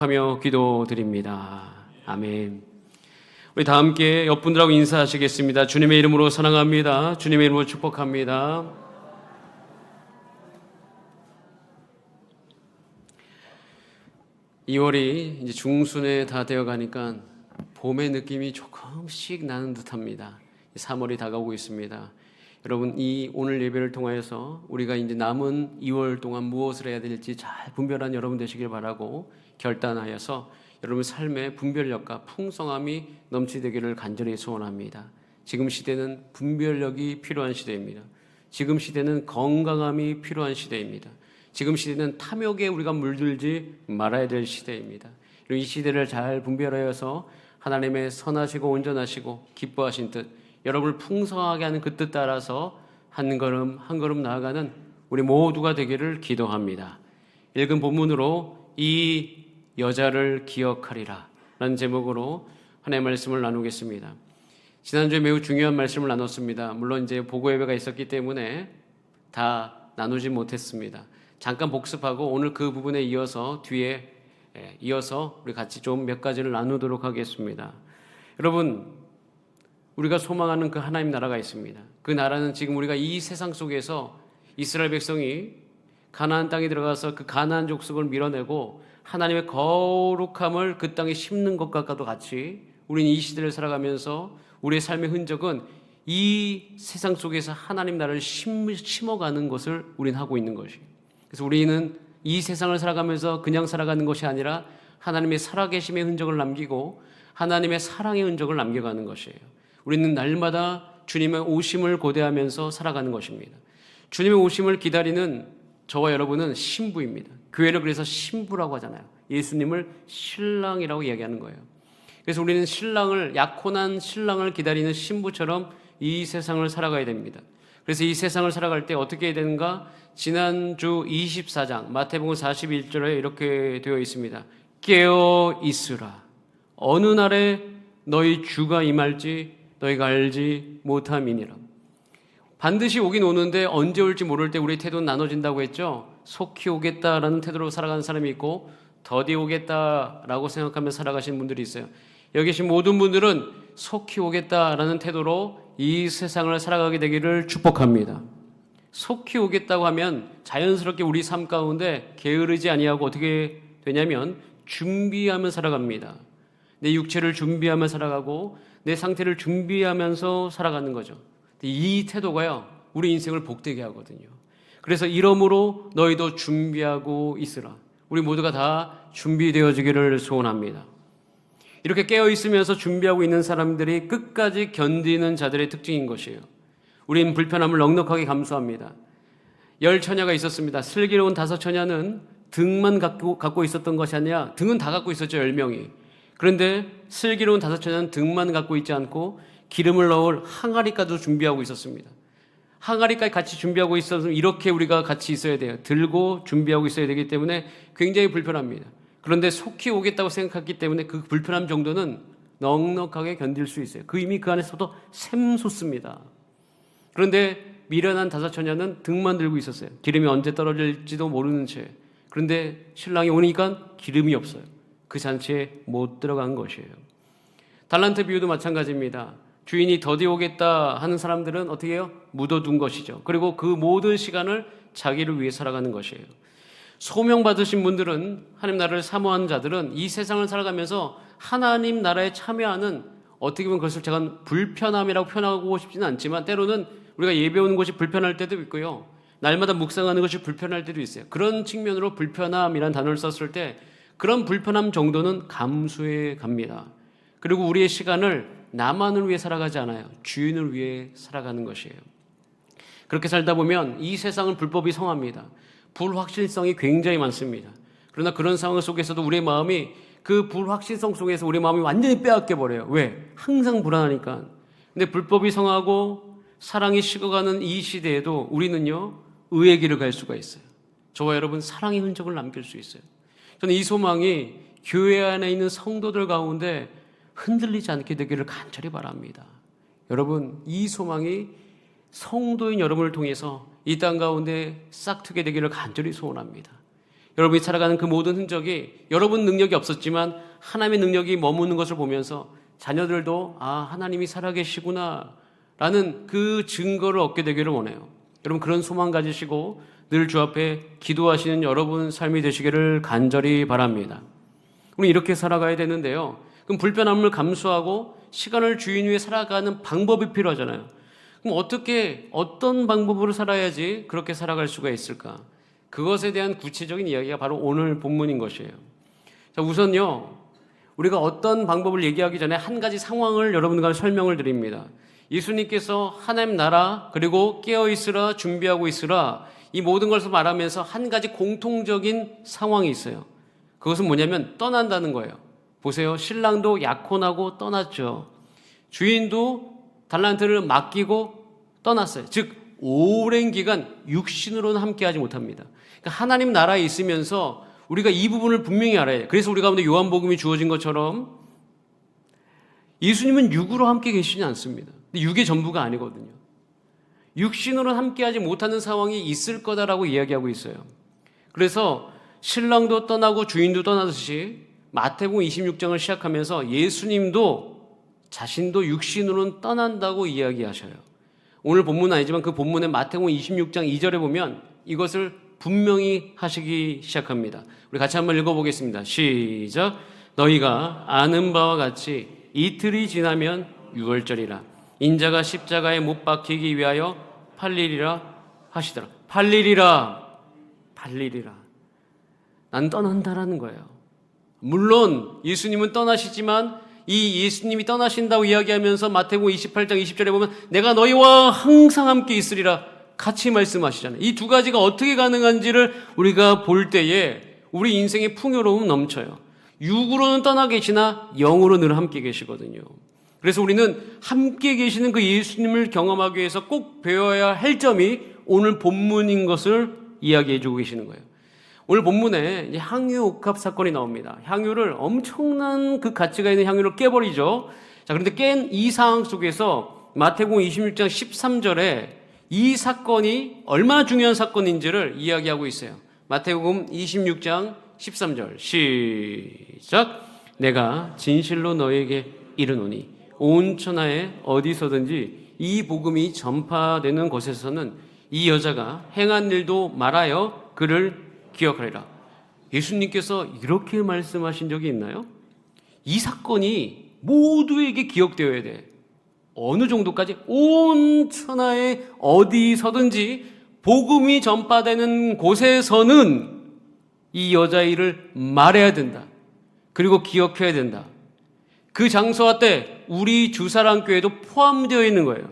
하며 기도드립니다. 아멘. 우리 다 함께 옆분들하고 인사하시겠습니다. 주님의 이름으로 사랑합니다. 주님의 이름으로 축복합니다. (2월이) 이제 중순에 다 되어 가니까 봄의 느낌이 조금씩 나는 듯합니다. (3월이) 다가오고 있습니다. 여러분, 이 오늘 예배를 통하여서 우리가 이제 남은 2월 동안 무엇을 해야 될지 잘 분별한 여러분 되시길 바라고 결단하여서 여러분 삶의 분별력과 풍성함이 넘치되기를 간절히 소원합니다. 지금 시대는 분별력이 필요한 시대입니다. 지금 시대는 건강함이 필요한 시대입니다. 지금 시대는 탐욕에 우리가 물들지 말아야 될 시대입니다. 이 시대를 잘 분별하여서 하나님의 선하시고 온전하시고 기뻐하신 뜻, 여러분을 풍성하게 하는 그 뜻 따라서 한 걸음 한 걸음 나아가는 우리 모두가 되기를 기도합니다. 읽은 본문으로 이 여자를 기억하리라 라는 제목으로 하나님의 말씀을 나누겠습니다. 지난주에 매우 중요한 말씀을 나눴습니다. 물론 이제 보고 예배가 있었기 때문에 다 나누지 못했습니다. 잠깐 복습하고 오늘 그 부분에 이어서 뒤에 이어서 우리 같이 좀 몇 가지를 나누도록 하겠습니다. 여러분, 우리가 소망하는 그 하나님 나라가 있습니다. 그 나라는 지금 우리가 이 세상 속에서 이스라엘 백성이 가나안 땅에 들어가서 그 가나안 족속을 밀어내고 하나님의 거룩함을 그 땅에 심는 것과도 같이 우리는 이 시대를 살아가면서 우리의 삶의 흔적은 이 세상 속에서 하나님 나라를 심어가는 것을 우리는 하고 있는 것이에요. 그래서 우리는 이 세상을 살아가면서 그냥 살아가는 것이 아니라 하나님의 살아계심의 흔적을 남기고 하나님의 사랑의 흔적을 남겨가는 것이에요. 우리는 날마다 주님의 오심을 고대하면서 살아가는 것입니다. 주님의 오심을 기다리는 저와 여러분은 신부입니다. 교회를 그래서 신부라고 하잖아요. 예수님을 신랑이라고 이야기하는 거예요. 그래서 우리는 신랑을, 약혼한 신랑을 기다리는 신부처럼 이 세상을 살아가야 됩니다. 그래서 이 세상을 살아갈 때 어떻게 해야 되는가? 지난주 24장 마태복음 41절에 이렇게 되어 있습니다. 깨어 있으라. 어느 날에 너희 주가 임할지 너희가 알지 못함이니라. 반드시 오긴 오는데 언제 올지 모를 때 우리의 태도는 나눠진다고 했죠. 속히 오겠다라는 태도로 살아가는 사람이 있고 더디 오겠다라고 생각하며 살아가시는 분들이 있어요. 여기 계신 모든 분들은 속히 오겠다라는 태도로 이 세상을 살아가게 되기를 축복합니다. 속히 오겠다고 하면 자연스럽게 우리 삶 가운데 게으르지 아니하고 어떻게 되냐면 준비하며 살아갑니다. 내 육체를 준비하며 살아가고 내 상태를 준비하면서 살아가는 거죠. 이 태도가요, 우리 인생을 복되게 하거든요. 그래서 이러므로 너희도 준비하고 있으라. 우리 모두가 다 준비되어지기를 소원합니다. 이렇게 깨어있으면서 준비하고 있는 사람들이 끝까지 견디는 자들의 특징인 것이에요. 우린 불편함을 넉넉하게 감수합니다. 10처녀가 있었습니다. 슬기로운 5처녀는 등만 갖고 있었던 것이 아니라 등은 다 갖고 있었죠, 10명이. 그런데 슬기로운 5처녀는 등만 갖고 있지 않고 기름을 넣을 항아리까지도 준비하고 있었습니다. 항아리까지 같이 준비하고 있어서 이렇게 우리가 같이 있어야 돼요. 들고 준비하고 있어야 되기 때문에 굉장히 불편합니다. 그런데 속히 오겠다고 생각했기 때문에 그 불편함 정도는 넉넉하게 견딜 수 있어요. 그 이미 그 안에서도 샘솟습니다. 그런데 미련한 5처녀는 등만 들고 있었어요. 기름이 언제 떨어질지도 모르는 채. 그런데 신랑이 오니까 기름이 없어요. 그 잔치에 못 들어간 것이에요. 달란트 비유도 마찬가지입니다. 주인이 더디 오겠다 하는 사람들은 어떻게 해요? 묻어둔 것이죠. 그리고 그 모든 시간을 자기를 위해 살아가는 것이에요. 소명받으신 분들은, 하나님 나라를 사모하는 자들은 이 세상을 살아가면서 하나님 나라에 참여하는, 어떻게 보면 그것을 제가 불편함이라고 표현하고 싶지는 않지만 때로는 우리가 예배 오는 것이 불편할 때도 있고요. 날마다 묵상하는 것이 불편할 때도 있어요. 그런 측면으로 불편함이라는 단어를 썼을 때 그런 불편함 정도는 감수해 갑니다. 그리고 우리의 시간을 나만을 위해 살아가지 않아요. 주인을 위해 살아가는 것이에요. 그렇게 살다 보면 이 세상은 불법이 성합니다. 불확실성이 굉장히 많습니다. 그러나 그런 상황 속에서도 우리의 마음이, 그 불확실성 속에서 우리의 마음이 완전히 빼앗겨 버려요. 왜? 항상 불안하니까. 근데 불법이 성하고 사랑이 식어가는 이 시대에도 우리는요, 의의 길을 갈 수가 있어요. 저와 여러분 사랑의 흔적을 남길 수 있어요. 저는 이 소망이 교회 안에 있는 성도들 가운데 흔들리지 않게 되기를 간절히 바랍니다. 여러분, 이 소망이 성도인 여러분을 통해서 이 땅 가운데 싹트게 되기를 간절히 소원합니다. 여러분이 살아가는 그 모든 흔적이 여러분 능력이 없었지만 하나님의 능력이 머무는 것을 보면서 자녀들도 하나님이 살아계시구나 라는 그 증거를 얻게 되기를 원해요. 여러분 그런 소망 가지시고 늘 주 앞에 기도하시는 여러분 삶이 되시기를 간절히 바랍니다. 우리 이렇게 살아가야 되는데요. 그럼 불편함을 감수하고 시간을 주인 위에 살아가는 방법이 필요하잖아요. 그럼 어떤 방법으로 살아야지 그렇게 살아갈 수가 있을까? 그것에 대한 구체적인 이야기가 바로 오늘 본문인 것이에요. 자, 우선요, 우리가 어떤 방법을 얘기하기 전에 한 가지 상황을 여러분과 설명을 드립니다. 예수님께서 하나님 나라 그리고 깨어있으라 준비하고 있으라 이 모든 것을 말하면서 한 가지 공통적인 상황이 있어요. 그것은 뭐냐면 떠난다는 거예요. 보세요. 신랑도 약혼하고 떠났죠. 주인도 달란트를 맡기고 떠났어요. 즉 오랜 기간 육신으로는 함께하지 못합니다. 그러니까 하나님 나라에 있으면서 우리가 이 부분을 분명히 알아야 돼요. 그래서 우리 가운데 요한복음이 주어진 것처럼 예수님은 육으로 함께 계시지 않습니다. 근데 육의 전부가 아니거든요. 육신으로는 함께하지 못하는 상황이 있을 거다라고 이야기하고 있어요. 그래서 신랑도 떠나고 주인도 떠나듯이 마태복음 26장을 시작하면서 예수님도 자신도 육신으로는 떠난다고 이야기하셔요. 오늘 본문은 아니지만 그 본문의 마태복음 26장 2절에 보면 이것을 분명히 하시기 시작합니다. 우리 같이 한번 읽어보겠습니다. 시작. 너희가 아는 바와 같이 이틀이 지나면 유월절이라 인자가 십자가에 못 박히기 위하여 팔리리라 하시더라. 팔리리라. 난 떠난다라는 거예요. 물론 예수님은 떠나시지만 이 예수님이 떠나신다고 이야기하면서 마태복음 28장 20절에 보면 내가 너희와 항상 함께 있으리라 같이 말씀하시잖아요. 이 두 가지가 어떻게 가능한지를 우리가 볼 때에 우리 인생의 풍요로움 넘쳐요. 육으로는 떠나 계시나 영으로 늘 함께 계시거든요. 그래서 우리는 함께 계시는 그 예수님을 경험하기 위해서 꼭 배워야 할 점이 오늘 본문인 것을 이야기해 주고 계시는 거예요. 오늘 본문에 향유 옥합 사건이 나옵니다. 향유를 엄청난 그 가치가 있는 향유를 깨버리죠. 자, 그런데 깬 이 상황 속에서 마태복음 26장 13절에 이 사건이 얼마나 중요한 사건인지를 이야기하고 있어요. 마태복음 26장 13절 시작. 내가 진실로 너에게 이르노니 온 천하에 어디서든지 이 복음이 전파되는 곳에서는 이 여자가 행한 일도 말하여 그를 기억하리라. 예수님께서 이렇게 말씀하신 적이 있나요? 이 사건이 모두에게 기억되어야 돼. 어느 정도까지? 온 천하에 어디서든지 복음이 전파되는 곳에서는 이 여자의 일을 말해야 된다. 그리고 기억해야 된다. 그 장소와 때 우리 주사랑교회도 포함되어 있는 거예요.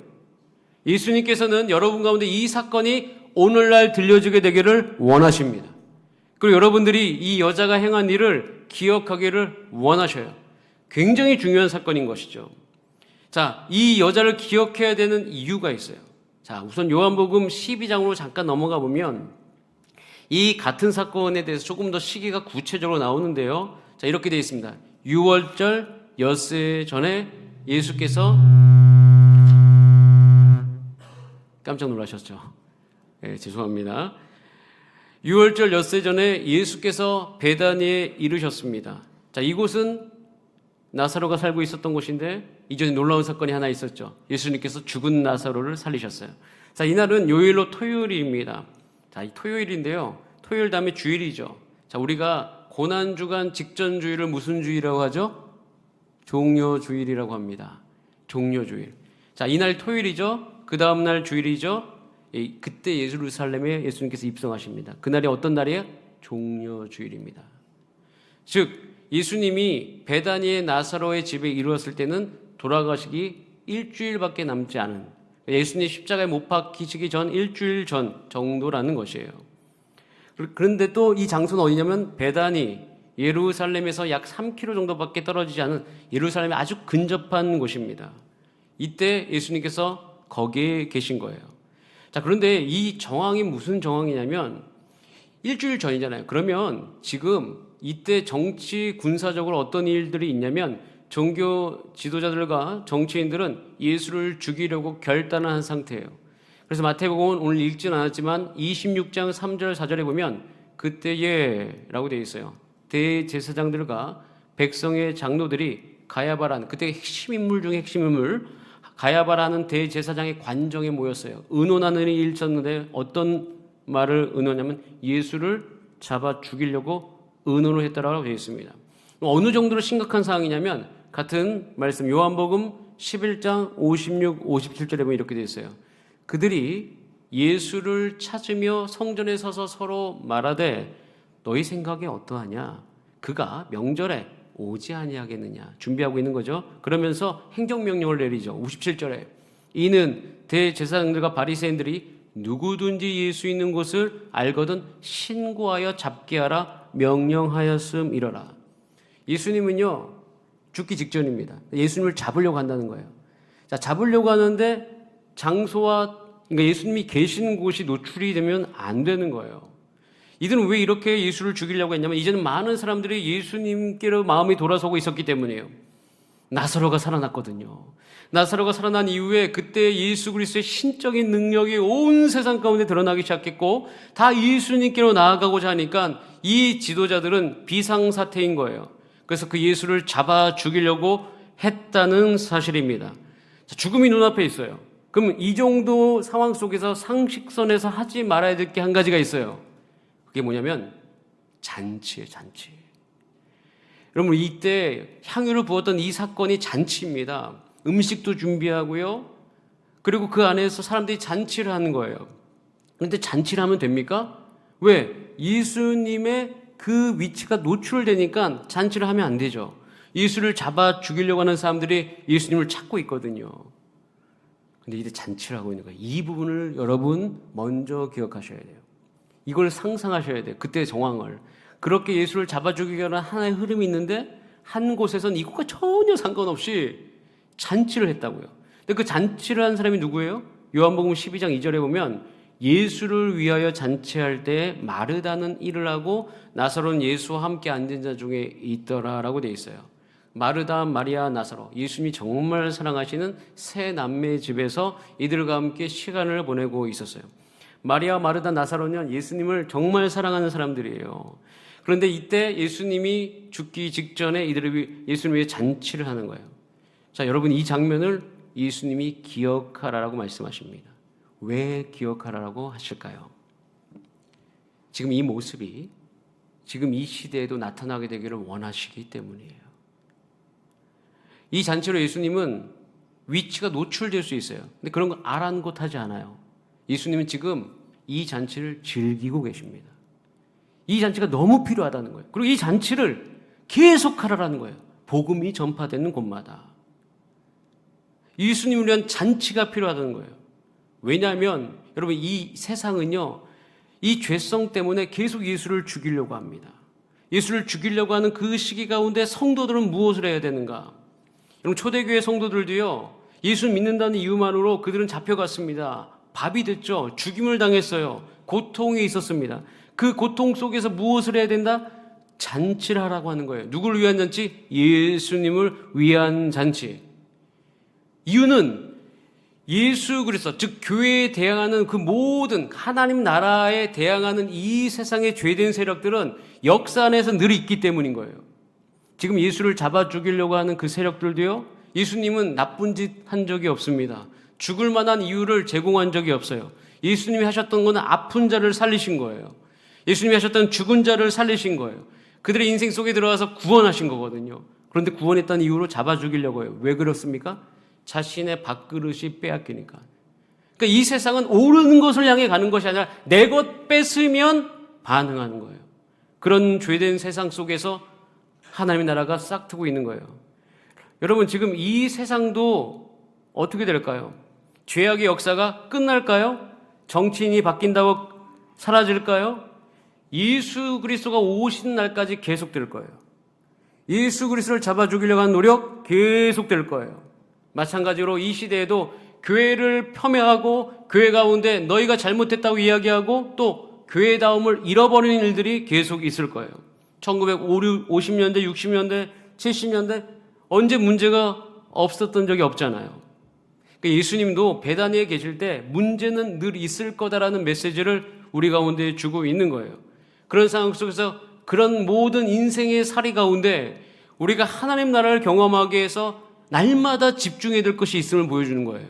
예수님께서는 여러분 가운데 이 사건이 오늘날 들려주게 되기를 원하십니다. 그리고 여러분들이 이 여자가 행한 일을 기억하기를 원하셔요. 굉장히 중요한 사건인 것이죠. 자, 이 여자를 기억해야 되는 이유가 있어요. 자, 우선 요한복음 12장으로 잠깐 넘어가 보면 이 같은 사건에 대해서 조금 더 시기가 구체적으로 나오는데요. 자, 이렇게 되어 있습니다. 유월절 엿새 전에 예수께서 깜짝 놀라셨죠? 네, 죄송합니다. 유월절 엿새 전에 예수께서 베다니에 이르셨습니다. 자, 이곳은 나사로가 살고 있었던 곳인데 이전에 놀라운 사건이 하나 있었죠. 예수님께서 죽은 나사로를 살리셨어요. 자, 이날은 요일로 토요일입니다. 자, 이 토요일인데요. 토요일 다음에 주일이죠. 자, 우리가 고난주간 직전 주일을 무슨 주일이라고 하죠? 종료주일이라고 합니다. 종료주일. 자, 이날 토요일이죠. 그 다음 날 주일이죠. 그때 예루살렘에 예수님께서 입성하십니다. 그날이 어떤 날이에요? 종료주일입니다. 즉 예수님이 베다니의 나사로의 집에 이르렀을 때는 돌아가시기 일주일밖에 남지 않은, 예수님 십자가에 못 박히시기 전 일주일 전 정도라는 것이에요. 그런데 또 이 장소는 어디냐면 베다니, 예루살렘에서 약 3km 정도밖에 떨어지지 않은 예루살렘에 아주 근접한 곳입니다. 이때 예수님께서 거기에 계신 거예요. 자, 그런데 이 정황이 무슨 정황이냐면 일주일 전이잖아요. 그러면 지금 이때 정치 군사적으로 어떤 일들이 있냐면 종교 지도자들과 정치인들은 예수를 죽이려고 결단을 한 상태예요. 그래서 마태복음은 오늘 읽지는 않았지만 26장 3절 4절에 보면 그때에라고 되어 있어요. 대제사장들과 백성의 장로들이 가야바라는 그때 핵심 인물 중에 핵심 인물 가야바라는 대제사장의 관정에 모였어요. 의논하는 일이 있었는데 어떤 말을 의논하냐면 예수를 잡아 죽이려고 의논을 했다라고 되어 있습니다. 어느 정도로 심각한 상황이냐면 같은 말씀 요한복음 11장 56, 57절에 보면 이렇게 되어 있어요. 그들이 예수를 찾으며 성전에 서서 서로 말하되 너희 생각에 어떠하냐? 그가 명절에 오지 아니하겠느냐? 준비하고 있는 거죠. 그러면서 행정명령을 내리죠. 57절에 이는 대제사장들과 바리새인들이 누구든지 예수 있는 곳을 알거든 신고하여 잡게 하라 명령하였음이러라. 예수님은요 죽기 직전입니다. 예수님을 잡으려고 한다는 거예요. 자, 잡으려고 하는데 장소와 그러니까 예수님이 계시는 곳이 노출이 되면 안 되는 거예요. 이들은 왜 이렇게 예수를 죽이려고 했냐면 이제는 많은 사람들이 예수님께로 마음이 돌아서고 있었기 때문이에요. 나사로가 살아났거든요. 나사로가 살아난 이후에 그때 예수 그리스도의 신적인 능력이 온 세상 가운데 드러나기 시작했고 다 예수님께로 나아가고자 하니까 이 지도자들은 비상사태인 거예요. 그래서 그 예수를 잡아 죽이려고 했다는 사실입니다. 죽음이 눈앞에 있어요. 그럼 이 정도 상황 속에서 상식선에서 하지 말아야 될 게 한 가지가 있어요. 그게 뭐냐면 잔치예요, 잔치. 여러분 이때 향유를 부었던 이 사건이 잔치입니다. 음식도 준비하고요. 그리고 그 안에서 사람들이 잔치를 하는 거예요. 그런데 잔치를 하면 됩니까? 왜? 예수님의 그 위치가 노출되니까 잔치를 하면 안 되죠. 예수를 잡아 죽이려고 하는 사람들이 예수님을 찾고 있거든요. 근데 이때 잔치를 하고 있는 거예요. 이 부분을 여러분 먼저 기억하셔야 돼요. 이걸 상상하셔야 돼요. 그때의 정황을. 그렇게 예수를 잡아 죽이기 위한 하나의 흐름이 있는데 한 곳에선 이것과 전혀 상관없이 잔치를 했다고요. 근데 그 잔치를 한 사람이 누구예요? 요한복음 12장 2절에 보면 예수를 위하여 잔치할 때 마르다는 일을 하고 나사로는 예수와 함께 앉은 자 중에 있더라라고 되어 있어요. 마르다, 마리아, 나사로, 예수님이 정말 사랑하시는 세 남매의 집에서 이들과 함께 시간을 보내고 있었어요. 마리아, 마르다, 나사로는 예수님을 정말 사랑하는 사람들이에요. 그런데 이때 예수님이 죽기 직전에 이들을 예수님 위해 잔치를 하는 거예요. 자, 여러분 이 장면을 예수님이 기억하라라고 말씀하십니다. 왜 기억하라라고 하실까요? 지금 이 모습이 지금 이 시대에도 나타나게 되기를 원하시기 때문이에요. 이 잔치로 예수님은 위치가 노출될 수 있어요. 근데 그런 거 아랑곳하지 않아요. 예수님은 지금 이 잔치를 즐기고 계십니다. 이 잔치가 너무 필요하다는 거예요. 그리고 이 잔치를 계속하라라는 거예요. 복음이 전파되는 곳마다. 예수님을 위한 잔치가 필요하다는 거예요. 왜냐하면 여러분 이 세상은요, 이 죄성 때문에 계속 예수를 죽이려고 합니다. 예수를 죽이려고 하는 그 시기 가운데 성도들은 무엇을 해야 되는가? 여러분 초대교회 성도들도요, 예수 믿는다는 이유만으로 그들은 잡혀갔습니다. 밥이 됐죠. 죽임을 당했어요. 고통이 있었습니다. 그 고통 속에서 무엇을 해야 된다? 잔치를 하라고 하는 거예요. 누구를 위한 잔치? 예수님을 위한 잔치. 이유는 예수 그리스도, 즉 교회에 대항하는 그 모든 하나님 나라에 대항하는 이 세상의 죄된 세력들은 역사 안에서 늘 있기 때문인 거예요. 지금 예수를 잡아 죽이려고 하는 그 세력들도요, 예수님은 나쁜 짓 한 적이 없습니다. 죽을 만한 이유를 제공한 적이 없어요. 예수님이 하셨던 것은 아픈 자를 살리신 거예요. 예수님이 하셨던 죽은 자를 살리신 거예요. 그들의 인생 속에 들어와서 구원하신 거거든요. 그런데 구원했다는 이유로 잡아 죽이려고 해요. 왜 그렇습니까? 자신의 밥그릇이 빼앗기니까. 그러니까 이 세상은 옳은 것을 향해 가는 것이 아니라 내 것 뺏으면 반응하는 거예요. 그런 죄된 세상 속에서 하나님의 나라가 싹트고 있는 거예요. 여러분 지금 이 세상도 어떻게 될까요? 죄악의 역사가 끝날까요? 정치인이 바뀐다고 사라질까요? 예수 그리스도가 오시는 날까지 계속될 거예요. 예수 그리스도를 잡아 죽이려고 하는 노력 계속될 거예요. 마찬가지로 이 시대에도 교회를 폄훼하고 교회 가운데 너희가 잘못했다고 이야기하고 또 교회다움을 잃어버리는 일들이 계속 있을 거예요. 1950년대, 60년대, 70년대 언제 문제가 없었던 적이 없잖아요. 그러니까 예수님도 베다니에 계실 때 문제는 늘 있을 거다라는 메시지를 우리 가운데 주고 있는 거예요. 그런 상황 속에서 그런 모든 인생의 살이 가운데 우리가 하나님 나라를 경험하기 위해서 날마다 집중해야 될 것이 있음을 보여주는 거예요.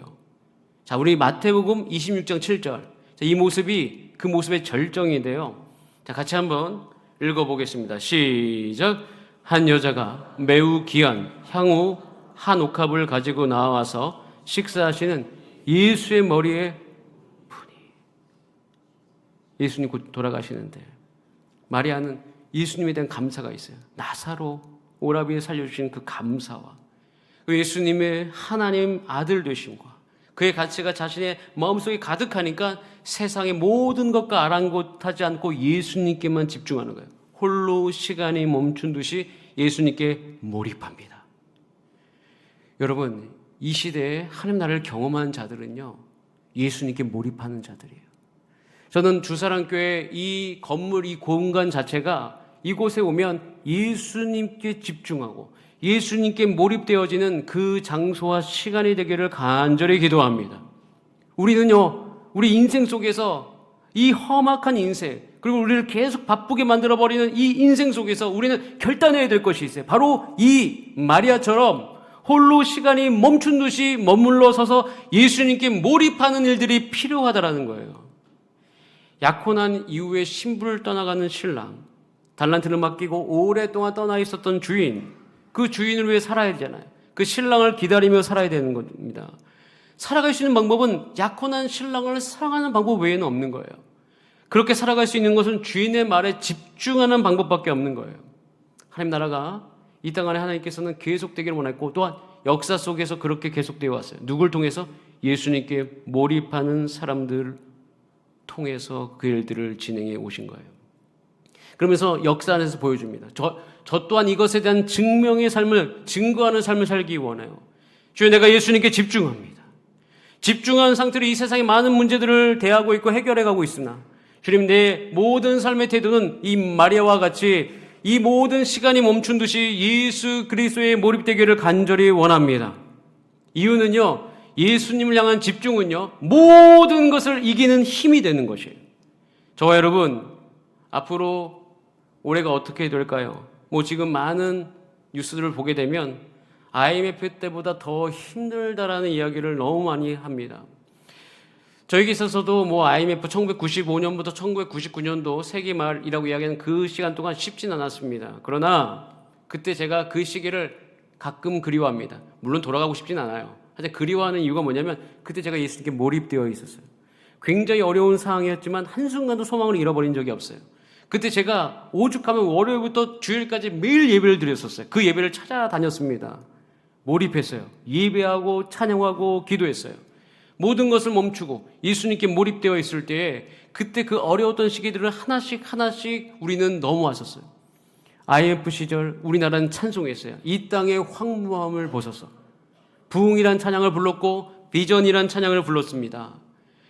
자, 우리 마태복음 26장 7절. 자, 이 모습이 그 모습의 절정인데요. 자, 같이 한번 읽어보겠습니다. 시작. 한 여자가 매우 귀한 향후 한 옥합을 가지고 나와서 식사하시는 예수의 머리에 푸니. 예수님 곧 돌아가시는데 마리아는 예수님에 대한 감사가 있어요. 나사로 오라비에 살려주신 그 감사와 그 예수님의 하나님 아들 되심과 그의 가치가 자신의 마음속에 가득하니까 세상의 모든 것과 아랑곳하지 않고 예수님께만 집중하는 거예요. 홀로 시간이 멈춘 듯이 예수님께 몰입합니다. 여러분, 이 시대에 하나님 나라를 경험한 자들은요, 예수님께 몰입하는 자들이에요. 저는 주사랑교회 이 건물, 이 공간 자체가 이곳에 오면 예수님께 집중하고 예수님께 몰입되어지는 그 장소와 시간이 되기를 간절히 기도합니다. 우리는요, 우리 인생 속에서 이 험악한 인생, 그리고 우리를 계속 바쁘게 만들어버리는 이 인생 속에서 우리는 결단해야 될 것이 있어요. 바로 이 마리아처럼 홀로 시간이 멈춘 듯이 머물러 서서 예수님께 몰입하는 일들이 필요하다라는 거예요. 약혼한 이후에 신부를 떠나가는 신랑, 달란트를 맡기고 오랫동안 떠나 있었던 주인, 그 주인을 위해 살아야 되잖아요. 그 신랑을 기다리며 살아야 되는 겁니다. 살아갈 수 있는 방법은 약혼한 신랑을 사랑하는 방법 외에는 없는 거예요. 그렇게 살아갈 수 있는 것은 주인의 말에 집중하는 방법밖에 없는 거예요. 하나님 나라가 이 땅 안에 하나님께서는 계속되기를 원했고 또한 역사 속에서 그렇게 계속되어 왔어요. 누굴 통해서? 예수님께 몰입하는 사람들 통해서 그 일들을 진행해 오신 거예요. 그러면서 역사 안에서 보여줍니다. 저 또한 이것에 대한 증명의 삶을, 증거하는 삶을 살기 원해요. 주여, 내가 예수님께 집중합니다. 집중한 상태로 이 세상의 많은 문제들을 대하고 있고 해결해 가고 있으나 주님, 내 모든 삶의 태도는 이 마리아와 같이 이 모든 시간이 멈춘 듯이 예수 그리스도에 몰입되기를 간절히 원합니다. 이유는요, 예수님을 향한 집중은요, 모든 것을 이기는 힘이 되는 것이에요. 저와 여러분, 앞으로 올해가 어떻게 될까요? 지금 많은 뉴스들을 보게 되면 IMF 때보다 더 힘들다라는 이야기를 너무 많이 합니다. 저에게 있어서도 IMF 1995년부터 1999년도 세기 말이라고 이야기하는 그 시간 동안 쉽진 않았습니다. 그러나 그때 제가 그 시기를 가끔 그리워합니다. 물론 돌아가고 싶진 않아요. 하여튼 그리워하는 이유가 뭐냐면 그때 제가 예수님께 몰입되어 있었어요. 굉장히 어려운 상황이었지만 한순간도 소망을 잃어버린 적이 없어요. 그때 제가 오죽하면 월요일부터 주일까지 매일 예배를 드렸었어요. 그 예배를 찾아다녔습니다. 몰입했어요. 예배하고 찬양하고 기도했어요. 모든 것을 멈추고 예수님께 몰입되어 있을 때에 그때 그 어려웠던 시기들을 하나씩 우리는 넘어왔었어요. IMF 시절 우리나라는 찬송했어요. 이 땅의 황무함을 보소서. 부흥이란 찬양을 불렀고 비전이란 찬양을 불렀습니다.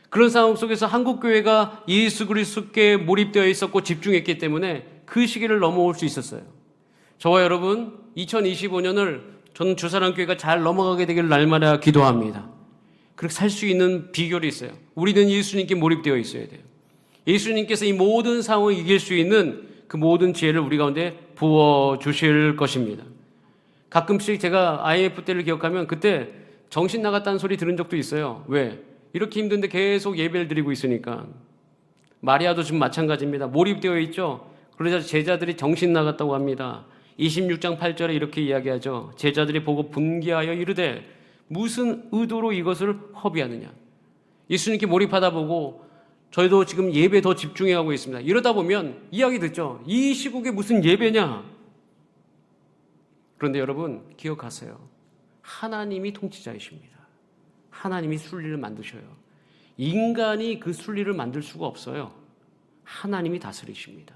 그런 상황 속에서 한국교회가 예수 그리스도께 몰입되어 있었고 집중했기 때문에 그 시기를 넘어올 수 있었어요. 저와 여러분, 2025년을 저는 주사랑교회가 잘 넘어가게 되기를 날마다 기도합니다. 그렇게 살 수 있는 비결이 있어요. 우리는 예수님께 몰입되어 있어야 돼요. 예수님께서 이 모든 상황을 이길 수 있는 그 모든 지혜를 우리 가운데 부어주실 것입니다. 가끔씩 제가 IMF 때를 기억하면 그때 정신 나갔다는 소리 들은 적도 있어요. 왜? 이렇게 힘든데 계속 예배를 드리고 있으니까. 마리아도 지금 마찬가지입니다. 몰입되어 있죠. 그러자 제자들이 정신 나갔다고 합니다. 26장 8절에 이렇게 이야기하죠. 제자들이 보고 분개하여 이르되 무슨 의도로 이것을 허비하느냐. 예수님께 몰입하다 보고 저희도 지금 예배에 더 집중해가고 있습니다. 이러다 보면 이야기 듣죠. 이 시국에 무슨 예배냐. 그런데 여러분 기억하세요. 하나님이 통치자이십니다. 하나님이 순리를 만드셔요. 인간이 그 순리를 만들 수가 없어요. 하나님이 다스리십니다.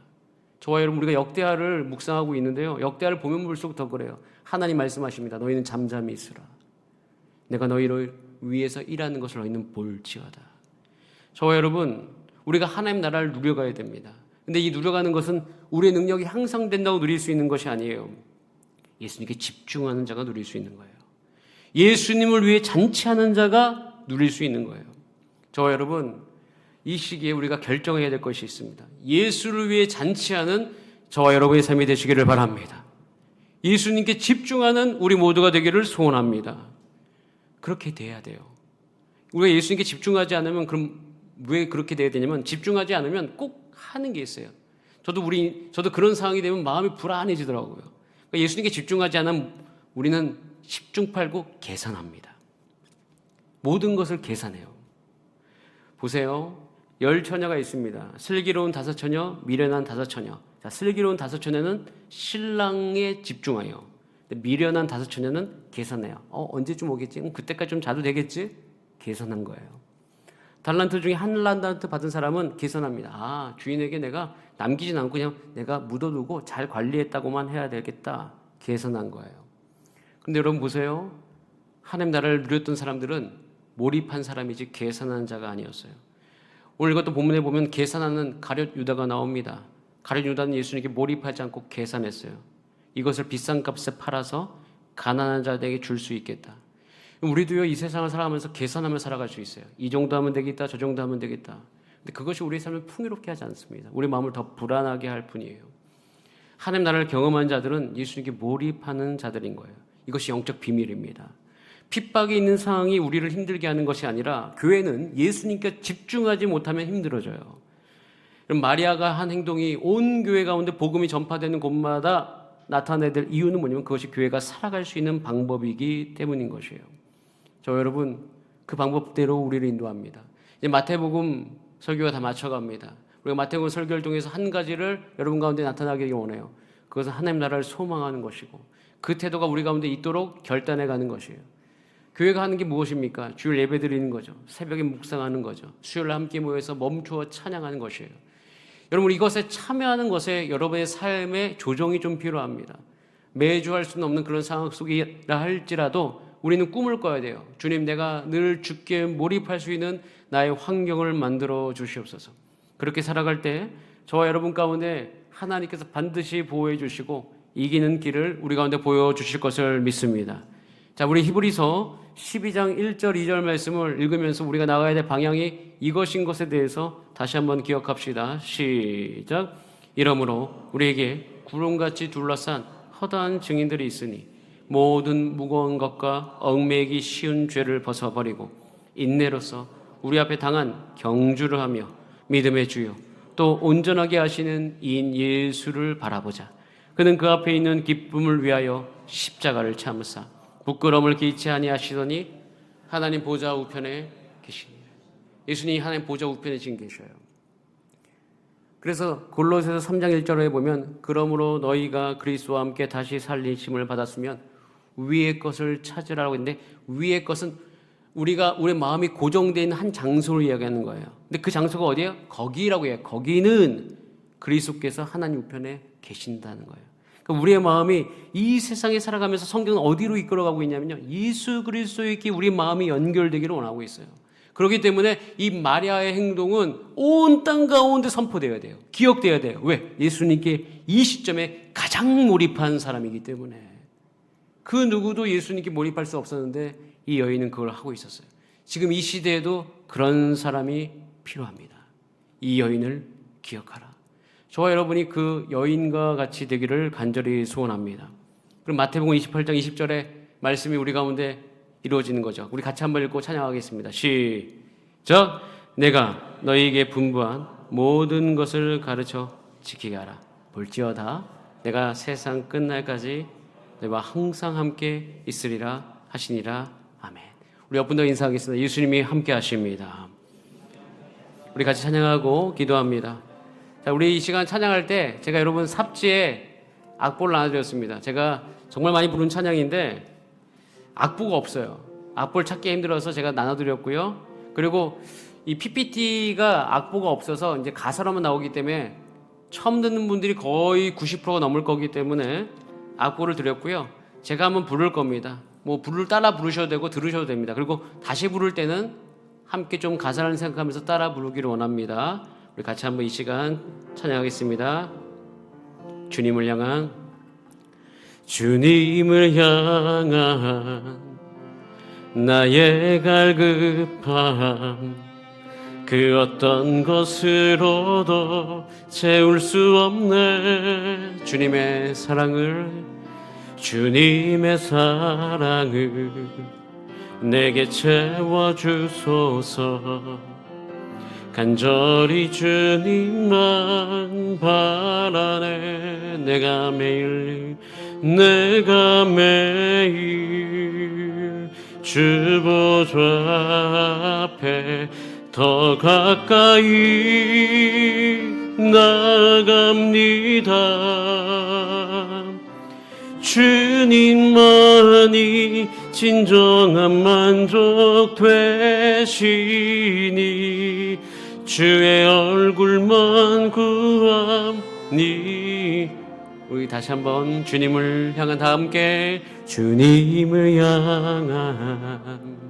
저와 여러분, 우리가 역대하를 묵상하고 있는데요. 역대하를 보면 볼수록 더 그래요. 하나님 말씀하십니다. 너희는 잠잠히 있으라. 내가 너희를 위해서 일하는 것을 너희는 볼지어다. 저와 여러분, 우리가 하나님 나라를 누려가야 됩니다. 근데 이 누려가는 것은 우리의 능력이 향상된다고 누릴 수 있는 것이 아니에요. 예수님께 집중하는 자가 누릴 수 있는 거예요. 예수님을 위해 잔치하는 자가 누릴 수 있는 거예요. 저와 여러분, 이 시기에 우리가 결정해야 될 것이 있습니다. 예수를 위해 잔치하는 저와 여러분의 삶이 되시기를 바랍니다. 예수님께 집중하는 우리 모두가 되기를 소원합니다. 그렇게 돼야 돼요. 우리가 예수님께 집중하지 않으면, 그럼 왜 그렇게 돼야 되냐면, 집중하지 않으면 꼭 하는 게 있어요. 저도 그런 상황이 되면 마음이 불안해지더라고요. 그러니까 예수님께 집중하지 않으면 우리는 10중 8구 계산합니다. 모든 것을 계산해요. 보세요. 10처녀가 있습니다. 슬기로운 5처녀, 미련한 5처녀. 자, 슬기로운 5처녀는 신랑에 집중해요. 미련한 5처녀는 계산해요. 언제쯤 오겠지? 그때까지 좀 자도 되겠지? 계산한 거예요. 달란트 중에 한 달란트 받은 사람은 계산합니다. 주인에게 내가 남기진 않고 그냥 내가 묻어두고 잘 관리했다고만 해야 되겠다. 계산한 거예요. 근데 여러분 보세요. 하나님 나라를 누렸던 사람들은 몰입한 사람이지 계산하는 자가 아니었어요. 오늘 이것도 본문에 보면 계산하는 가룟 유다가 나옵니다. 가룟 유다는 예수님께 몰입하지 않고 계산했어요. 이것을 비싼 값에 팔아서 가난한 자들에게 줄 수 있겠다. 우리도요, 이 세상을 살아가면서 계산하며 살아갈 수 있어요. 이 정도 하면 되겠다, 저 정도 하면 되겠다. 근데 그것이 우리의 삶을 풍요롭게 하지 않습니다. 우리 마음을 더 불안하게 할 뿐이에요. 하나님 나라를 경험한 자들은 예수님께 몰입하는 자들인 거예요. 이것이 영적 비밀입니다. 핍박이 있는 상황이 우리를 힘들게 하는 것이 아니라 교회는 예수님께 집중하지 못하면 힘들어져요. 마리아가 한 행동이 온 교회 가운데 복음이 전파되는 곳마다 나타나야 될 이유는 뭐냐면 그것이 교회가 살아갈 수 있는 방법이기 때문인 것이에요. 저 여러분 그 방법대로 우리를 인도합니다. 이제 마태복음 설교가 다 맞춰갑니다. 우리가 마태복음 설교를 통해서 한 가지를 여러분 가운데 나타나길 원해요. 그것은 하나님 나라를 소망하는 것이고 그 태도가 우리 가운데 있도록 결단해 가는 것이에요. 교회가 하는 게 무엇입니까? 주일 예배 드리는 거죠. 새벽에 묵상하는 거죠. 수요일 함께 모여서 멈추어 찬양하는 것이에요. 여러분 이것에 참여하는 것에 여러분의 삶에 조정이 좀 필요합니다. 매주 할 수는 없는 그런 상황 속이라 할지라도 우리는 꿈을 꿔야 돼요. 주님, 내가 늘 주께 몰입할 수 있는 나의 환경을 만들어 주시옵소서. 그렇게 살아갈 때 저와 여러분 가운데 하나님께서 반드시 보호해 주시고 이기는 길을 우리 가운데 보여주실 것을 믿습니다. 자, 우리 히브리서 12장 1절 2절 말씀을 읽으면서 우리가 나가야 될 방향이 이것인 것에 대해서 다시 한번 기억합시다. 시작. 이러므로 우리에게 구름같이 둘러싼 허다한 증인들이 있으니 모든 무거운 것과 얽매이기 쉬운 죄를 벗어버리고 인내로서 우리 앞에 당한 경주를 하며 믿음의 주요 또 온전하게 하시는 이인 예수를 바라보자. 그는 그 앞에 있는 기쁨을 위하여 십자가를 참으사 부끄러움을 기치 아니하시더니 하나님 보좌 우편에 계시니라. 예수님이 하나님 보좌 우편에 지금 계셔요. 그래서 골로새서 3장 1절에 보면 그러므로 너희가 그리스도와 함께 다시 살리심을 받았으면 위의 것을 찾으라고 했는데 위의 것은 우리 마음이 고정되어 있는 한 장소를 이야기하는 거예요. 근데 그 장소가 어디예요? 거기라고 해요. 거기는 그리스도께서 하나님 우편에 계신다는 거예요. 그러니까 우리의 마음이 이 세상에 살아가면서 성경은 어디로 이끌어가고 있냐면요. 예수 그리스도에게 우리 마음이 연결되기를 원하고 있어요. 그렇기 때문에 이 마리아의 행동은 온 땅 가운데 선포되어야 돼요. 기억되어야 돼요. 왜? 예수님께 이 시점에 가장 몰입한 사람이기 때문에. 그 누구도 예수님께 몰입할 수 없었는데 이 여인은 그걸 하고 있었어요. 지금 이 시대에도 그런 사람이 필요합니다. 이 여인을 기억하라. 저와 여러분이 그 여인과 같이 되기를 간절히 소원합니다. 그럼 마태복음 28장 20절에 말씀이 우리 가운데 이루어지는 거죠. 우리 같이 한번 읽고 찬양하겠습니다. 시작. 내가 너희에게 분부한 모든 것을 가르쳐 지키게 하라. 볼지어다 내가 세상 끝날까지 너희와 항상 함께 있으리라 하시니라. 아멘. 우리 옆분들 인사하겠습니다. 예수님이 함께 하십니다. 우리 같이 찬양하고 기도합니다. 자, 우리 이 시간 찬양할 때 제가 여러분 삽지에 악보를 나눠드렸습니다. 제가 정말 많이 부른 찬양인데 악보가 없어요. 악보를 찾기 힘들어서 제가 나눠드렸고요. 그리고 이 PPT가 악보가 없어서 이제 가사로만 나오기 때문에 처음 듣는 분들이 거의 90%가 넘을 거기 때문에 악보를 드렸고요. 제가 한번 부를 겁니다. 뭐 부를 따라 부르셔도 되고 들으셔도 됩니다. 그리고 다시 부를 때는 함께 좀 가사를 생각하면서 따라 부르기를 원합니다. 우리 같이 한번 이 시간 찬양하겠습니다. 주님을 향한 나의 갈급함 그 어떤 것으로도 채울 수 없네. 주님의 사랑을 내게 채워주소서. 간절히 주님만 바라네. 내가 매일 주 보좌 앞에 더 가까이 나갑니다. 주님만이 진정한 만족 되시니 주의 얼굴만 구하니. 우리 다시 한번 주님을 향한 다 함께 주님을 향한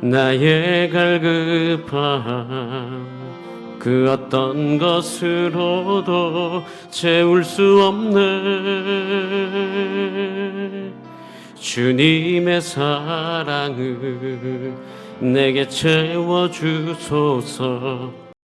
나의 갈급함 그 어떤 것으로도 채울 수 없네. 주님의 사랑을 내게 채워주소서.